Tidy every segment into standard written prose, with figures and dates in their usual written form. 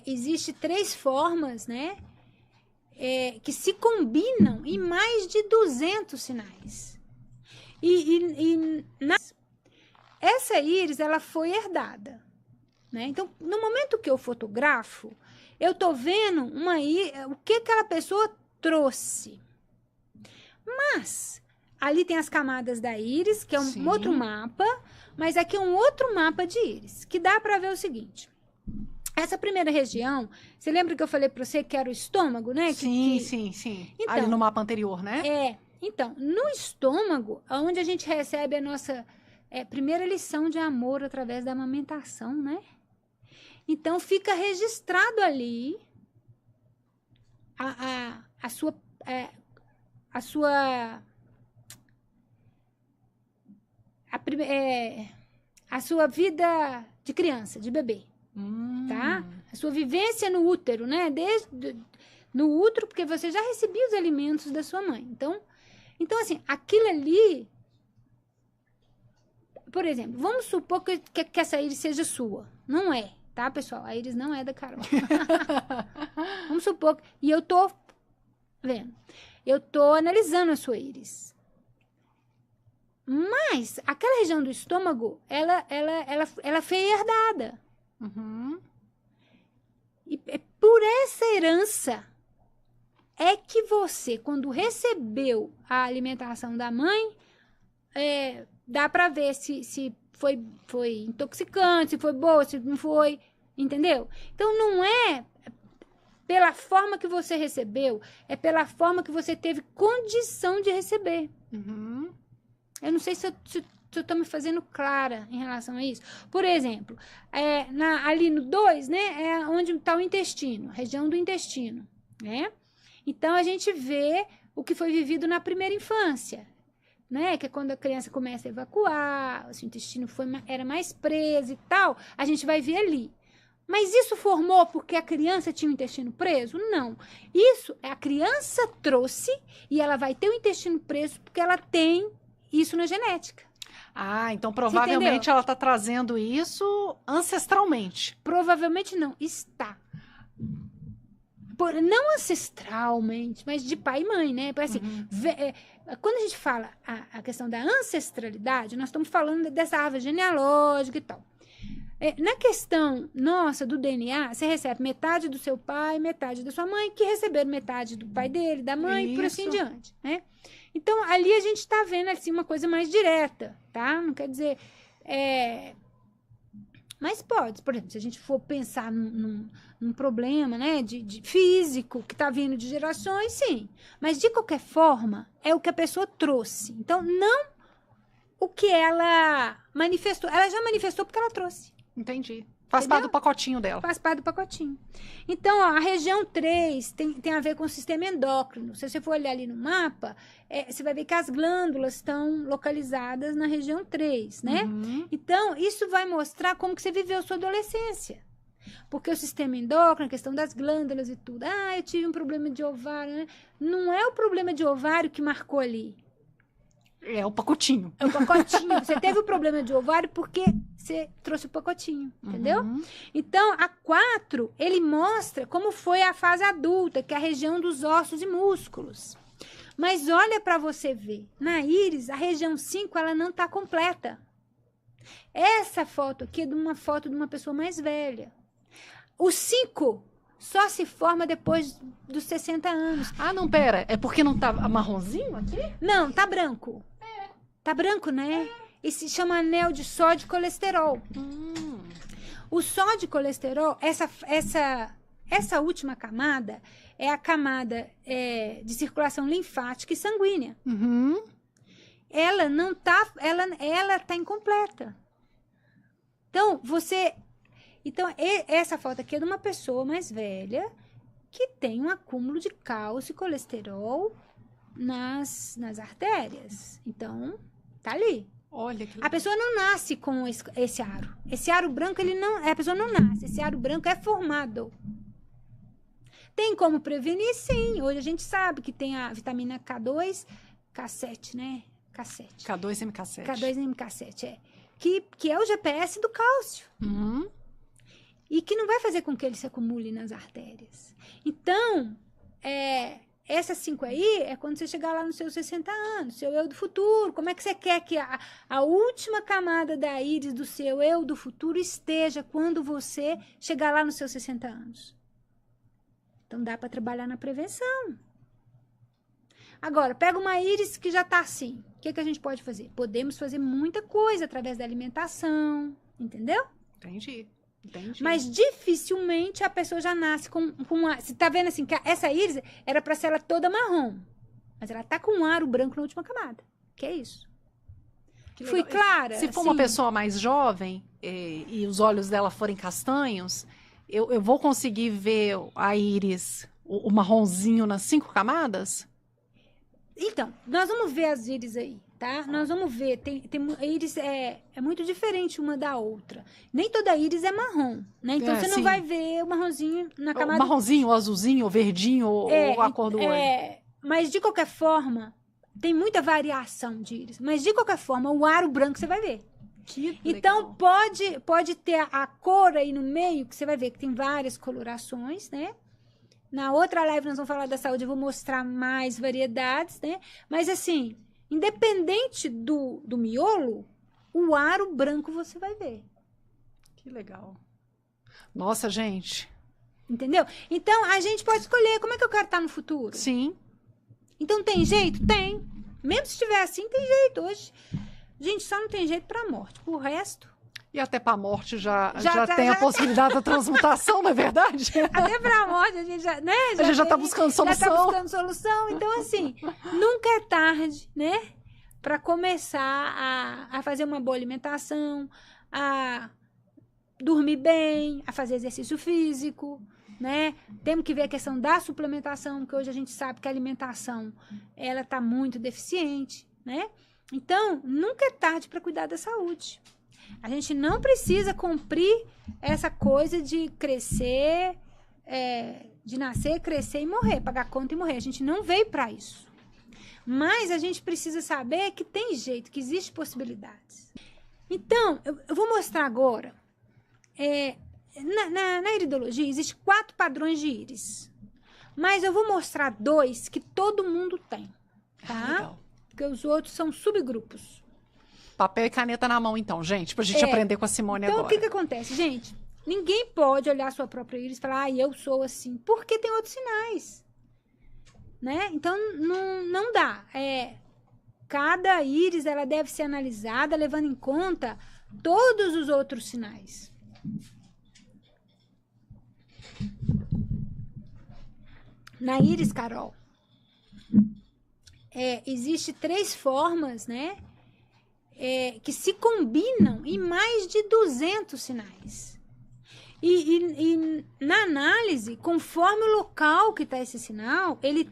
Existe 3 formas, né? Que se combinam em mais de 200 sinais. Essa íris, ela foi herdada, né? Então, no momento que eu fotografo, eu tô vendo o que aquela pessoa trouxe. Mas, ali tem as camadas da íris, que é um outro mapa, mas aqui é um outro mapa de íris, que dá para ver o seguinte. Essa primeira região, você lembra que eu falei para você que era o estômago, né? Sim. Então, ali no mapa anterior, né? Então, no estômago, onde a gente recebe a nossa primeira lição de amor através da amamentação, né? Então, fica registrado ali a sua vida de criança, de bebê, tá? A sua vivência no útero, né? No útero, porque você já recebia os alimentos da sua mãe. Então assim, aquilo ali, por exemplo, vamos supor que essa íris seja sua. Não é, tá, pessoal? A íris não é da Carol. Vamos supor e eu tô vendo. Eu tô analisando a sua íris. Mas aquela região do estômago, ela foi herdada. E por essa herança é que você, quando recebeu a alimentação da mãe, dá para ver se foi intoxicante, se foi boa, se não foi, entendeu? Então não é pela forma que você recebeu, é pela forma que você teve condição de receber. Eu não sei se eu estou me fazendo clara em relação a isso. Por exemplo, ali no 2, né, é onde está o intestino, região do intestino, né? Então, a gente vê o que foi vivido na primeira infância, né? Que é quando a criança começa a evacuar, o seu intestino era mais preso e tal, a gente vai ver ali. Mas isso formou porque a criança tinha o intestino preso? Não. Isso a criança trouxe e ela vai ter o intestino preso porque ela tem isso na genética. Então provavelmente ela está trazendo isso ancestralmente. Provavelmente não, está. Não ancestralmente, mas de pai e mãe, né? Porque, assim, quando a gente fala a questão da ancestralidade, nós estamos falando dessa árvore genealógica e tal. Na questão nossa do DNA, você recebe metade do seu pai, metade da sua mãe, que receberam metade do pai dele, da mãe, e por assim diante, né? Então, ali a gente está vendo assim, uma coisa mais direta, tá? Não quer dizer... Mas pode, por exemplo, se a gente for pensar num problema, né, de físico, que está vindo de gerações, sim. Mas, de qualquer forma, é o que a pessoa trouxe. Então, não o que ela manifestou. Ela já manifestou porque ela trouxe. Entendi. Faz parte do pacotinho dela. Faz parte do pacotinho. Então, ó, a região 3 tem a ver com o sistema endócrino. Se você for olhar ali no mapa, você vai ver que as glândulas estão localizadas na região 3, né? Então, isso vai mostrar como que você viveu a sua adolescência. Porque o sistema endócrino, a questão das glândulas e tudo. Eu tive um problema de ovário, né? Não é o problema de ovário que marcou ali. É o pacotinho. É o pacotinho. Você teve o problema de ovário porque você trouxe o pacotinho, entendeu? Então, a 4, ele mostra como foi a fase adulta, que é a região dos ossos e músculos. Mas olha para você ver. Na íris, a região 5, ela não está completa. Essa foto aqui é uma foto de uma pessoa mais velha. O 5 só se forma depois dos 60 anos. Não, pera. É porque não tá marronzinho aqui? Não, tá branco. Tá branco, né? E se chama anel de sódio e colesterol. O sódio e colesterol, essa última camada é a camada de circulação linfática e sanguínea. Ela não tá, ela tá incompleta. Então, essa foto aqui é de uma pessoa mais velha que tem um acúmulo de cálcio e colesterol nas artérias. Então, tá ali. Olha que A pessoa não nasce com esse aro. Esse aro branco, a pessoa não nasce. Esse aro branco é formado. Tem como prevenir? Sim. Hoje a gente sabe que tem a vitamina K2, K7, né? K7. K2MK7. K2MK7, que é o GPS do cálcio. e que não vai fazer com que ele se acumule nas artérias. Então, essas 5 aí é quando você chegar lá nos seus 60 anos, seu eu do futuro. Como é que você quer que a última camada da íris do seu eu do futuro esteja quando você chegar lá nos seus 60 anos? Então, dá para trabalhar na prevenção. Agora, pega uma íris que já está assim. O que a gente pode fazer? Podemos fazer muita coisa através da alimentação, entendeu? Entendi. Mas dificilmente a pessoa já nasce com uma... Você tá vendo assim, que essa íris era para ser ela toda marrom. Mas ela tá com um aro branco na última camada. Que é isso? Fui clara? Se for uma pessoa mais jovem e os olhos dela forem castanhos, eu vou conseguir ver a íris, o marronzinho nas 5 camadas? Então, nós vamos ver as íris aí, tá? Nós vamos ver. A íris é muito diferente uma da outra. Nem toda íris é marrom, né? Então, você não vai ver o marronzinho na camada... O marronzinho, o azulzinho, o verdinho, ou a cor do olho. Mas, de qualquer forma, tem muita variação de íris. Mas, de qualquer forma, o aro branco você vai ver. Então, pode ter a cor aí no meio, que você vai ver que tem várias colorações, né? Na outra live nós vamos falar da saúde, eu vou mostrar mais variedades, né? Mas assim, independente do miolo, o aro branco você vai ver. Que legal. Nossa, gente. Entendeu? Então, a gente pode escolher como é que eu quero estar no futuro. Sim. Então, tem jeito? Tem. Mesmo se estiver assim, tem jeito. Hoje, gente, só não tem jeito pra morte. O resto... E até para a morte já tem a possibilidade da transmutação, não é verdade? Até para a morte a gente já, né? A gente já está buscando solução. Já está buscando solução. Então, assim, nunca é tarde, né? Para começar a fazer uma boa alimentação, a dormir bem, a fazer exercício físico, né? Temos que ver a questão da suplementação, que hoje a gente sabe que a alimentação, ela está muito deficiente, né? Então, nunca é tarde para cuidar da saúde. A gente não precisa cumprir essa coisa de crescer, de nascer, crescer e morrer, pagar conta e morrer. A gente não veio para isso. Mas a gente precisa saber que tem jeito, que existem possibilidades. Então, eu vou mostrar agora. Na iridologia, existem 4 padrões de íris. Mas eu vou mostrar 2 que todo mundo tem, tá? Legal. Porque os outros são subgrupos. Papel e caneta na mão, então, gente, pra gente aprender com a Simone agora. Então, o que acontece, gente? Ninguém pode olhar a sua própria íris e falar, eu sou assim, porque tem outros sinais, né? Então, não dá. Cada íris, ela deve ser analisada levando em conta todos os outros sinais. Na íris, Carol, existe 3 formas, né? Que se combinam em mais de 200 sinais. E na análise, conforme o local que está esse sinal, ele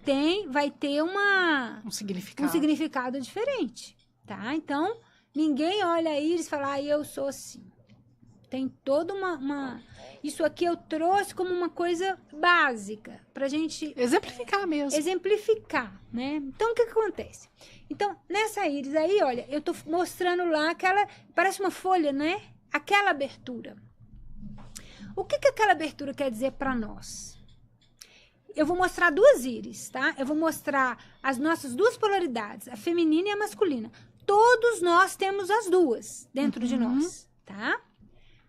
vai ter um significado diferente, tá? Então, ninguém olha a íris e fala, eu sou assim. Tem toda uma... Isso aqui eu trouxe como uma coisa básica, pra gente... Exemplificar mesmo. Exemplificar, né? Então, o que acontece? Então, nessa íris aí, olha, eu tô mostrando lá aquela... Parece uma folha, né? Aquela abertura. O que aquela abertura quer dizer para nós? Eu vou mostrar 2 íris, tá? Eu vou mostrar as nossas 2 polaridades, a feminina e a masculina. Todos nós temos as 2 dentro de nós, tá?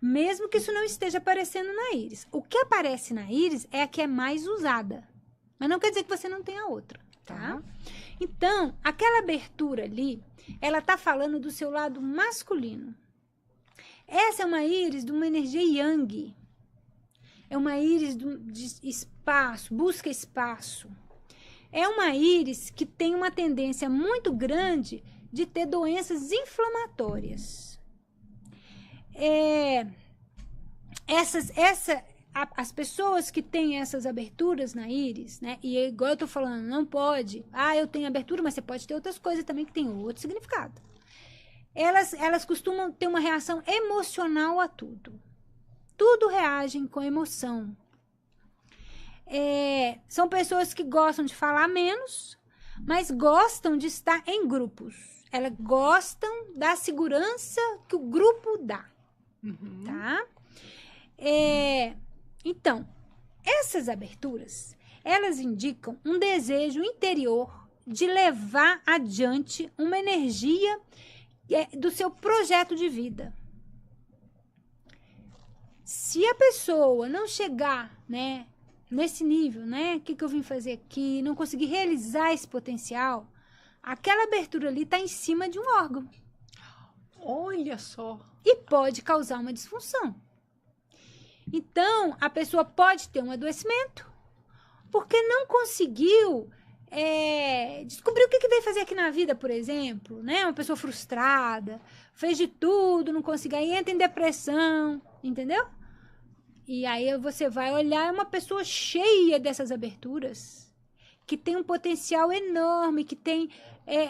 Mesmo que isso não esteja aparecendo na íris. O que aparece na íris é a que é mais usada. Mas não quer dizer que você não tenha outra, tá? Então, aquela abertura ali, ela tá falando do seu lado masculino. Essa é uma íris de uma energia yang. É uma íris de espaço, busca espaço. É uma íris que tem uma tendência muito grande de ter doenças inflamatórias. As pessoas que têm essas aberturas na íris, né? E igual eu tô falando, não pode. Eu tenho abertura, mas você pode ter outras coisas também que tem outro significado. Elas costumam ter uma reação emocional a tudo. Tudo reagem com emoção. São pessoas que gostam de falar menos, mas gostam de estar em grupos. Elas gostam da segurança que o grupo dá. Tá? Então, essas aberturas, elas indicam um desejo interior de levar adiante uma energia do seu projeto de vida. Se a pessoa não chegar, né, nesse nível, né, o que eu vim fazer aqui, não conseguir realizar esse potencial, aquela abertura ali está em cima de um órgão. Olha só. E pode causar uma disfunção. Então, a pessoa pode ter um adoecimento porque não conseguiu descobrir o que veio fazer aqui na vida, por exemplo, né? Uma pessoa frustrada, fez de tudo, não conseguiu, aí entra em depressão, entendeu? E aí você vai olhar uma pessoa cheia dessas aberturas, que tem um potencial enorme, que tem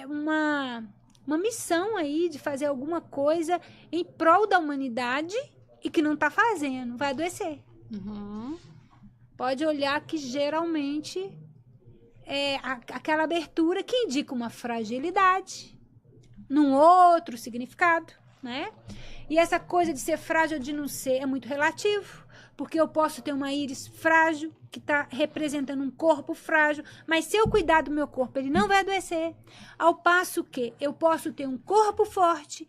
uma missão aí de fazer alguma coisa em prol da humanidade e que não está fazendo, vai adoecer. Uhum. Pode olhar que geralmente aquela abertura que indica uma fragilidade num outro significado, né? E essa coisa de ser frágil ou de não ser é muito relativo, porque eu posso ter uma íris frágil, que está representando um corpo frágil, mas se eu cuidar do meu corpo, ele não vai adoecer. Ao passo que eu posso ter um corpo forte,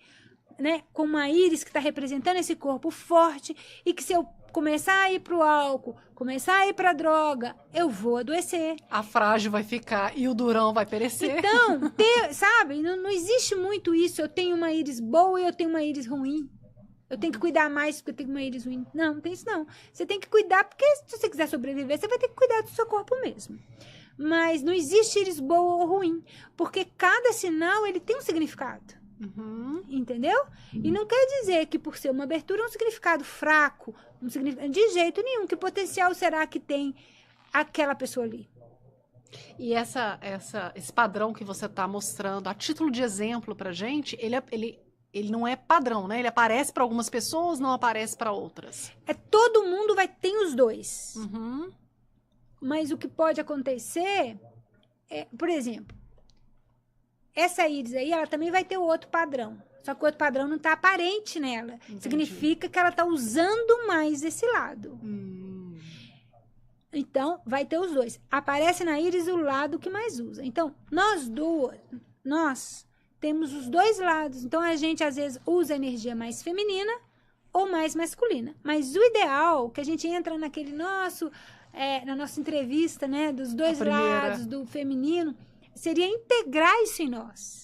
né, com uma íris que está representando esse corpo forte, e que se eu começar a ir para o álcool, começar a ir para a droga, eu vou adoecer. A frágil vai ficar e o durão vai perecer. Então, sabe, não existe muito isso. Eu tenho uma íris boa e eu tenho uma íris ruim. Eu tenho que cuidar mais porque eu tenho uma íris ruim. Não, não tem isso não. Você tem que cuidar porque se você quiser sobreviver, você vai ter que cuidar do seu corpo mesmo. Mas não existe íris boa ou ruim, porque cada sinal ele tem um significado. Uhum. Entendeu? E não quer dizer que por ser uma abertura é um significado fraco, de jeito nenhum. Que potencial será que tem aquela pessoa ali? E esse padrão que você está mostrando, a título de exemplo pra gente, ele não é padrão, né? Ele aparece para algumas pessoas, não aparece para outras. Todo mundo tem os dois. Uhum. Mas o que pode acontecer por exemplo, essa íris aí, ela também vai ter o outro padrão. Só que o outro padrão não está aparente nela. Entendi. Significa que ela está usando mais esse lado. Então, vai ter os dois. Aparece na íris o lado que mais usa. Então, nós temos os dois lados. Então, a gente, às vezes, usa a energia mais feminina ou mais masculina. Mas o ideal, que a gente entra naquele na nossa entrevista, né, dos dois lados, do feminino, seria integrar isso em nós.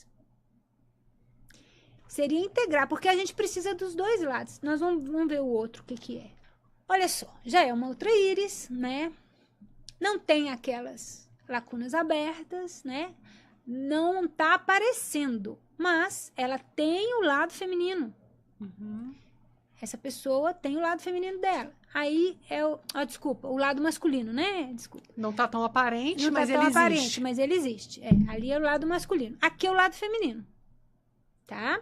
Seria integrar, porque a gente precisa dos dois lados. Nós vamos ver o outro, o que é. Olha só, já é uma outra íris, né? Não tem aquelas lacunas abertas, né? Não tá aparecendo, mas ela tem o lado feminino. Essa pessoa tem o lado feminino dela. Aí o lado masculino, né? Desculpa. Não tá tão aparente, não mas tá tão ele aparente, existe. mas ele existe. Ali é o lado masculino. Aqui é o lado feminino. Tá?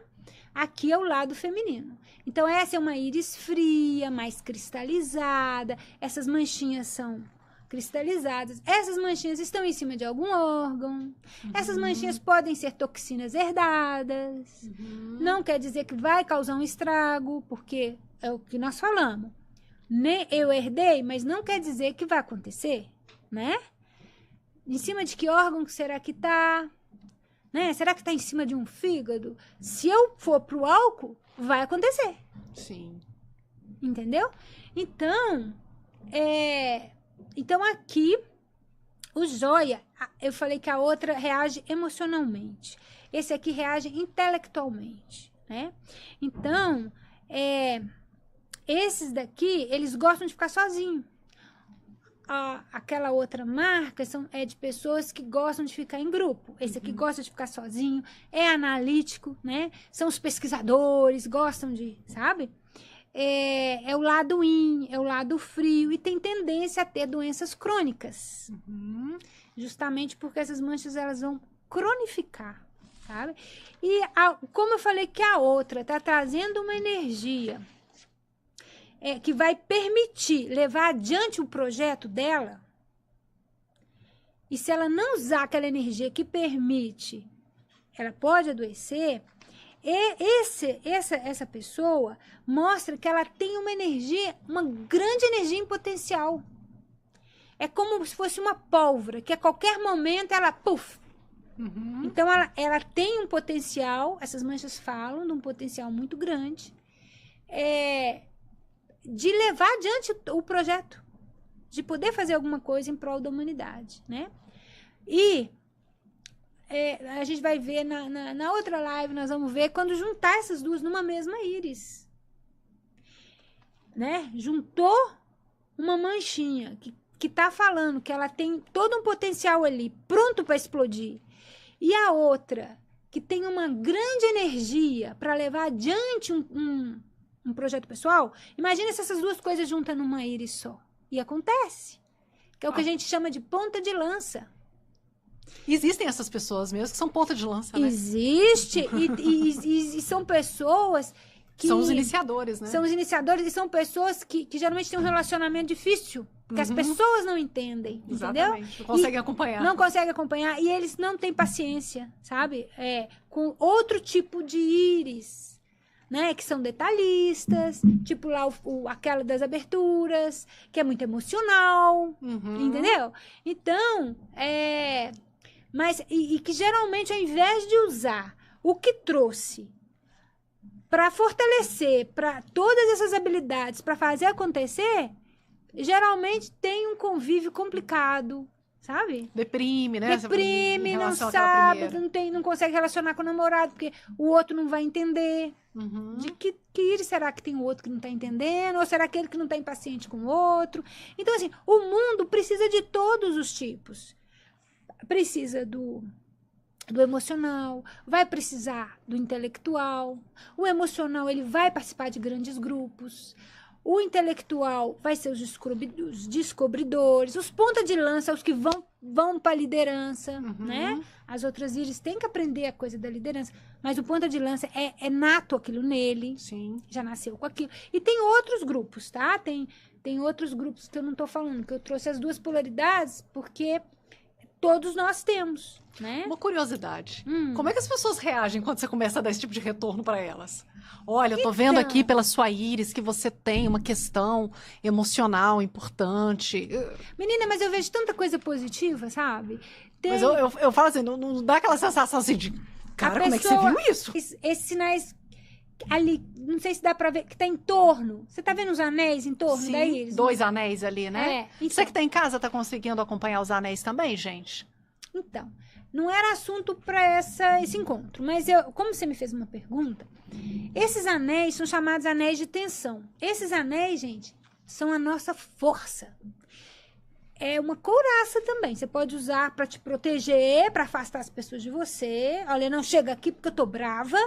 Aqui é o lado feminino. Então, essa é uma íris fria, mais cristalizada. Essas manchinhas são cristalizadas. Essas manchinhas estão em cima de algum órgão. Essas manchinhas podem ser toxinas herdadas. Não quer dizer que vai causar um estrago, porque é o que nós falamos. Eu herdei, mas não quer dizer que vai acontecer, né? Em cima de que órgão que será que tá? Né? Será que tá em cima de um fígado? Se eu for pro álcool, vai acontecer. Sim. Entendeu? Então, então aqui, o joia, eu falei que a outra reage emocionalmente. Esse aqui reage intelectualmente, né? Então, esses daqui, eles gostam de ficar sozinhos. Aquela outra marca é de pessoas que gostam de ficar em grupo. Esse aqui gosta de ficar sozinho, é analítico, né? São os pesquisadores, gostam de, sabe? É o lado yin, é o lado frio e tem tendência a ter doenças crônicas. Justamente porque essas manchas, elas vão cronificar, sabe? E como eu falei que a outra tá trazendo uma energia que vai permitir levar adiante o projeto dela, e se ela não usar aquela energia que permite, ela pode adoecer, essa pessoa mostra que ela tem uma energia, uma grande energia em potencial. É como se fosse uma pólvora, que a qualquer momento ela, puf. Então, ela tem um potencial, essas manchas falam de um potencial muito grande, de levar adiante o projeto, de poder fazer alguma coisa em prol da humanidade, né? E a gente vai ver na outra live, nós vamos ver quando juntar essas duas numa mesma íris, né? Juntou uma manchinha que tá falando que ela tem todo um potencial ali pronto para explodir, e a outra que tem uma grande energia para levar adiante um projeto pessoal. Imagina se essas duas coisas juntam numa íris só. E acontece. Que é o que a gente chama de ponta de lança. Existem essas pessoas mesmo que são ponta de lança, né? Existe. E são pessoas que... São os iniciadores, né? São os iniciadores e são pessoas que geralmente têm um relacionamento difícil. Porque as pessoas não entendem, Exatamente. Entendeu? Não conseguem acompanhar. Não conseguem acompanhar. E eles não têm paciência, sabe? Com outro tipo de íris. Né, que são detalhistas, tipo lá aquela das aberturas, que é muito emocional, entendeu? Então, mas que geralmente, ao invés de usar o que trouxe para fortalecer, para todas essas habilidades, para fazer acontecer, geralmente tem um convívio complicado, sabe? Deprime, né? Deprime, não sabe, não consegue relacionar com o namorado, porque o outro não vai entender. De que íris será que tem o outro que não está entendendo? Ou será aquele que não está impaciente com o outro? Então, assim, o mundo precisa de todos os tipos. Precisa do emocional, vai precisar do intelectual. O emocional, ele vai participar de grandes grupos. O intelectual vai ser os descobridores. Os ponta de lança, os que vão para a liderança, né? As outras íris têm que aprender a coisa da liderança. Mas o ponta de lança é nato aquilo nele. Sim. Já nasceu com aquilo. E tem outros grupos, tá? Tem outros grupos que eu não estou falando, que eu trouxe as duas polaridades, porque todos nós temos, né? Uma curiosidade. Como é que as pessoas reagem quando você começa a dar esse tipo de retorno para elas? Olha, eu tô vendo aqui pela sua íris que você tem uma questão emocional importante. Menina, mas eu vejo tanta coisa positiva, sabe? Mas eu falo assim, não dá aquela sensação assim de... Cara, como é que você viu isso? Esses sinais ali, não sei se dá pra ver, que tá em torno. Você tá vendo os anéis em torno da íris? 2 anéis ali, né? Então, você que tá em casa tá conseguindo acompanhar os anéis também, gente? Então, não era assunto para esse encontro, mas como você me fez uma pergunta, esses anéis são chamados anéis de tensão. Esses anéis, gente, são a nossa força. É uma couraça também. Você pode usar para te proteger, para afastar as pessoas de você. Olha, não chega aqui porque eu tô brava.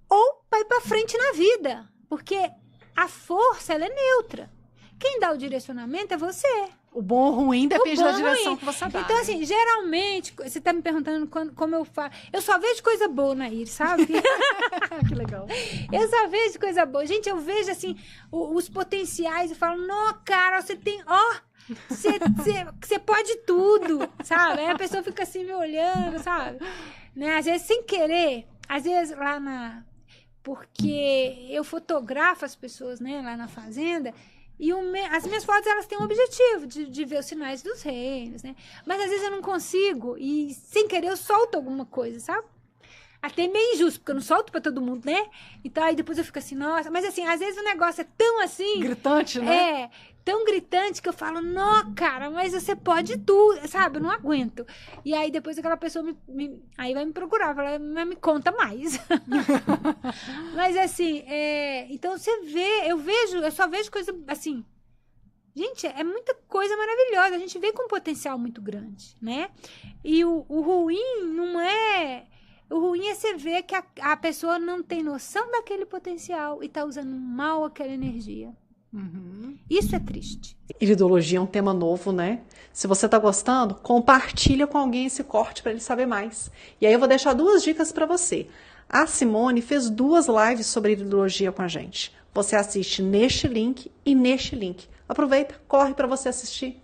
Ou vai para frente na vida, porque a força, ela é neutra. Quem dá o direcionamento é você. O bom ou ruim depende da direção que você dá. Então, assim, geralmente, você tá me perguntando como eu falo. Eu só vejo coisa boa na íris, sabe? Que legal. Eu só vejo coisa boa. Gente, eu vejo, assim, os potenciais e falo, não, cara, você tem, você pode tudo, sabe? Aí a pessoa fica assim me olhando, sabe? Né? Às vezes, sem querer, às vezes lá porque eu fotografo as pessoas, né, lá na fazenda. E as minhas fotos, elas têm um objetivo de ver os sinais dos reinos, né? Mas às vezes eu não consigo e, sem querer, eu solto alguma coisa, sabe? Até meio injusto, porque eu não solto pra todo mundo, né? Então, aí depois eu fico assim, nossa... Mas assim, às vezes o negócio é tão assim... Gritante, né? Tão gritante que eu falo, não, cara, mas você pode tudo, sabe? Eu não aguento. E aí depois aquela pessoa aí vai me procurar, fala, mas me conta mais. Mas assim, então você vê, eu só vejo coisa assim. Gente, é muita coisa maravilhosa. A gente vê com um potencial muito grande, né? E o ruim não é... O ruim é você ver que a pessoa não tem noção daquele potencial e tá usando mal aquela energia. Isso é triste. Iridologia é um tema novo, né? Se você tá gostando, compartilha com alguém esse corte para ele saber mais. E aí eu vou deixar 2 dicas para você. A Simone fez 2 lives sobre iridologia com a gente. Você assiste neste link e neste link. Aproveita, corre para você assistir.